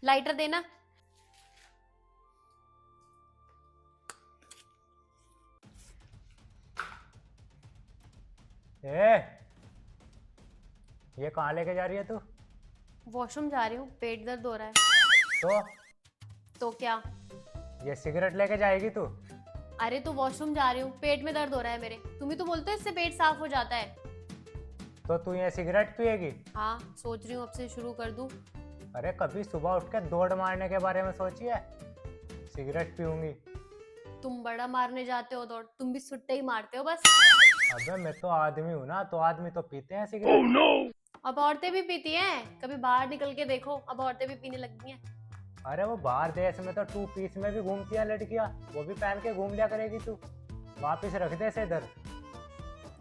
Lighter देना। ए, ये कहाँ लेके जा रही है तू? वॉशरूम जा रही हूँ, पेट दर्द हो रहा है। तो तो क्या? ये सिगरेट लेके जाएगी तू? अरे तो वॉशरूम जा रही हूँ, पेट में दर्द हो रहा है मेरे। तुम ही तो बोलते हो इससे पेट साफ हो जाता है। तो तू ये सिगरेट पिएगी? हाँ, सोच रही हूँ अब से शुरू कर दूँ। अरे कभी सुबह उठ के दौड़ मारने के बारे में सोची है? सिगरेट पीऊंगी? तुम बड़ा मारने जाते हो दौड़, तुम भी सुट्टे ही मारते हो बस। अबे मैं तो आदमी हूँ ना, तो आदमी तो पीते हैं सिगरेट। oh, no! अब औरतें भी पीती हैं, कभी बाहर निकल के देखो, अब औरतें भी पीने लग गई हैं। अरे वो बाहर देश में तो 2 पीस में भी घूमती हैं लड़कियां, वो भी पहन के घूम लिया करेगी तू। वापिस रख दे इसे इधर।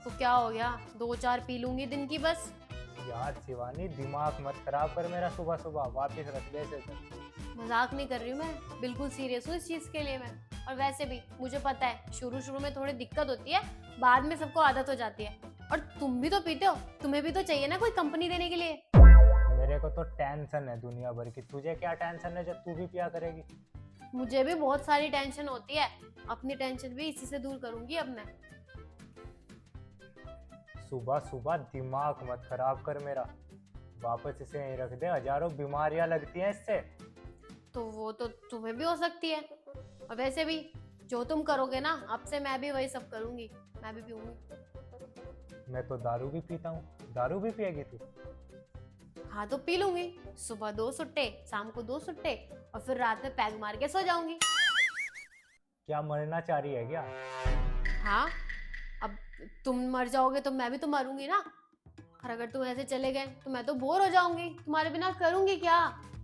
तो क्या हो गया, 2-4 पी लूंगी दिन की बस। यार शिवानी, दिमाग मत खराब कर मेरा सुबह सुबह, वापिस रख दे इसे इधर। मजाक नहीं कर रही हूँ मैं, बिल्कुल सीरियस हूँ इस चीज के लिए मैं। और वैसे भी मुझे पता है शुरू शुरू में थोड़ी दिक्कत होती है, बाद में सबको आदत हो जाती है। और तुम भी तो पीते हो, तुम्हें भी तो चाहिए ना कोई कंपनी देने के लिए। मेरे को तो टेंशन है दुनिया भर की, तुझे क्या टेंशन है जो तू भी पिया करेगी? मुझे भी बहुत सारी टेंशन होती है, अपनी टेंशन भी इसी से दूर करूंगी अब मैं। सुबह सुबह दिमाग मत खराब कर मेरा, वापस इसे यहीं रख दे, हजारों बीमारियां लगती हैं इससे। तो वो तो तुम्हें भी हो सकती है, और वैसे भी जो तुम करोगे ना, अब से मैं भी वही सब करूंगी, मैं भी पीऊंगी। मैं तो दारू भी पीता हूँ, दारू भी पिएगी तू? हाँ तो पी लूंगी, सुबह 2 सुट्टे, शाम को 2 सुट्टे, और फिर रात में पैग मार के सो जाऊंगी। क्या मरना चाह रही है क्या? हाँ, अब तुम मर जाओगे तो मैं भी तो मरूंगी ना। और अगर तुम ऐसे चले गए तो मैं तो बोर हो जाऊंगी, तुम्हारे बिना करूंगी क्या।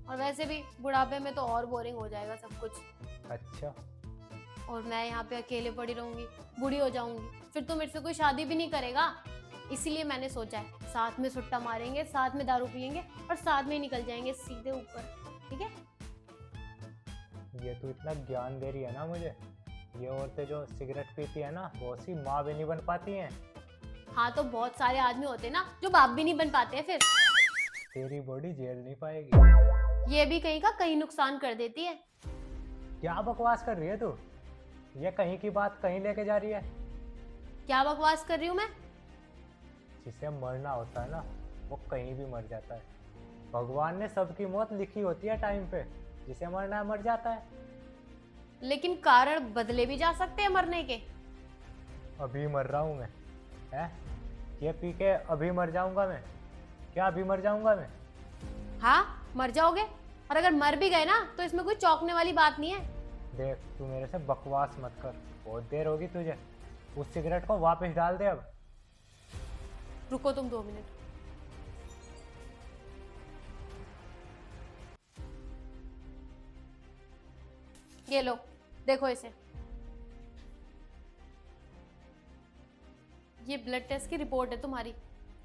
और वैसे भी बुढ़ापे में तो और बोरिंग हो जाएगा सब कुछ। अच्छा। और मैं यहाँ पे अकेले पड़ी रहूंगी, बूढ़ी हो जाऊंगी, फिर तो मेरे से कोई शादी भी नहीं करेगा। इसीलिए मैंने सोचा है साथ में सुट्टा मारेंगे, साथ में दारू पियेंगे, और साथ में ही निकल जाएंगे सीधे ऊपर। ठीक है? ये तू इतना ज्ञान दे रही है ना मुझे, ये औरतें जो सिगरेट पीती है ना, बहुत सी माँ भी नहीं बन पाती हैं। हाँ तो बहुत सारे आदमी होते हैं ना जो बाप भी नहीं बन पाते हैं फिर। तेरी बॉडी झेल नहीं पाएगी। ये भी कहीं का कहीं नुकसान कर देती है। क्या बकवास कर रही है तू? ये कहीं की बात कहीं लेके जा रही है। क्या बकवास कर रही हूँ मैं? जिसे मरना होता है ना, वो कहीं भी मर जाता है। भगवान ने सबकी मौत लिखी होती है टाइम पे, जिसे मरना है मर जाता है। लेकिन कारण बदले भी जा सकते हैं मरने के। अभी मर रहा हूँ मैं, है? ये पी के अभी मर जाऊंगा मैं? क्या अभी मर जाऊंगा मैं? हाँ, मर जाओगे, और अगर मर भी गए ना तो इसमें कोई चौंकने वाली बात नहीं है। देख, तू मेरे से बकवास मत कर, बहुत देर होगी तुझे। उस सिगरेट को वापस डाल दे अब। रुको तुम 2 मिनट। ये लो, देखो इसे। ये ब्लड टेस्ट की रिपोर्ट है तुम्हारी।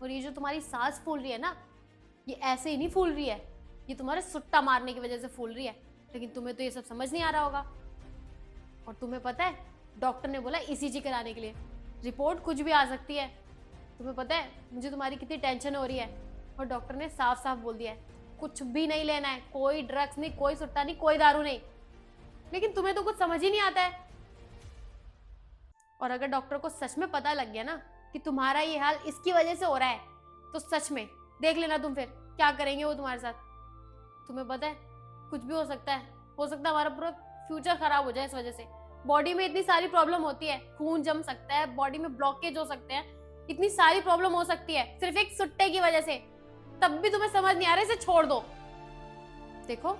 और ये जो तुम्हारी सांस फूल रही है ना, ये ऐसे ही नहीं फूल रही है, ये तुम्हारे सुट्टा मारने की वजह से फूल रही है। लेकिन तुम्हें तो ये सब समझ नहीं आ रहा होगा। और तुम्हें पता है डॉक्टर ने बोला ईसीजी कराने के लिए, रिपोर्ट कुछ भी आ सकती है। तुम्हें पता है मुझे तुम्हारी कितनी टेंशन हो रही है, और डॉक्टर ने साफ साफ बोल दिया है कुछ भी नहीं लेना है, कोई ड्रग्स नहीं, कोई सुट्टा नहीं, कोई दारू नहीं। लेकिन तुम्हें तो कुछ समझ ही नहीं आता है। और अगर डॉक्टर को सच में पता लग गया ना कि तुम्हारा ये हाल इसकी वजह से हो रहा है, तो सच में देख लेना तुम फिर क्या करेंगे वो तुम्हारे साथ। तुम्हें पता है कुछ भी हो सकता है, हमारा पूरा फ्यूचर खराब हो जाए इस वजह से। बॉडी में इतनी सारी प्रॉब्लम होती है, खून जम सकता है, बॉडी में ब्लॉकेज हो सकते हैं, इतनी सारी प्रॉब्लम हो सकती है सिर्फ एक सुट्टे की वजह से। तब भी तुम्हें समझ नहीं आ रहा, इसे छोड़ दो। देखो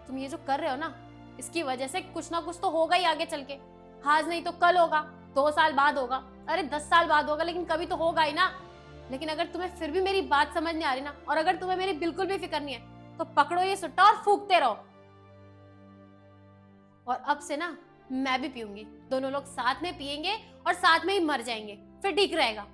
तुम ये जो कर रहे हो ना, इसकी वजह से कुछ ना कुछ तो होगा ही आगे चल के। आज नहीं तो कल होगा, 2 साल बाद होगा, अरे 10 साल बाद होगा, लेकिन कभी तो होगा ही ना। लेकिन अगर तुम्हें फिर भी मेरी बात समझ नहीं आ रही ना, और अगर तुम्हें मेरी बिल्कुल भी फिक्र नहीं है, तो पकड़ो ये सुट्टा और फूकते रहो। और अब से ना मैं भी पीऊंगी, दोनों लोग साथ में पिएंगे और साथ में ही मर जाएंगे, फिर ठीक रहेगा।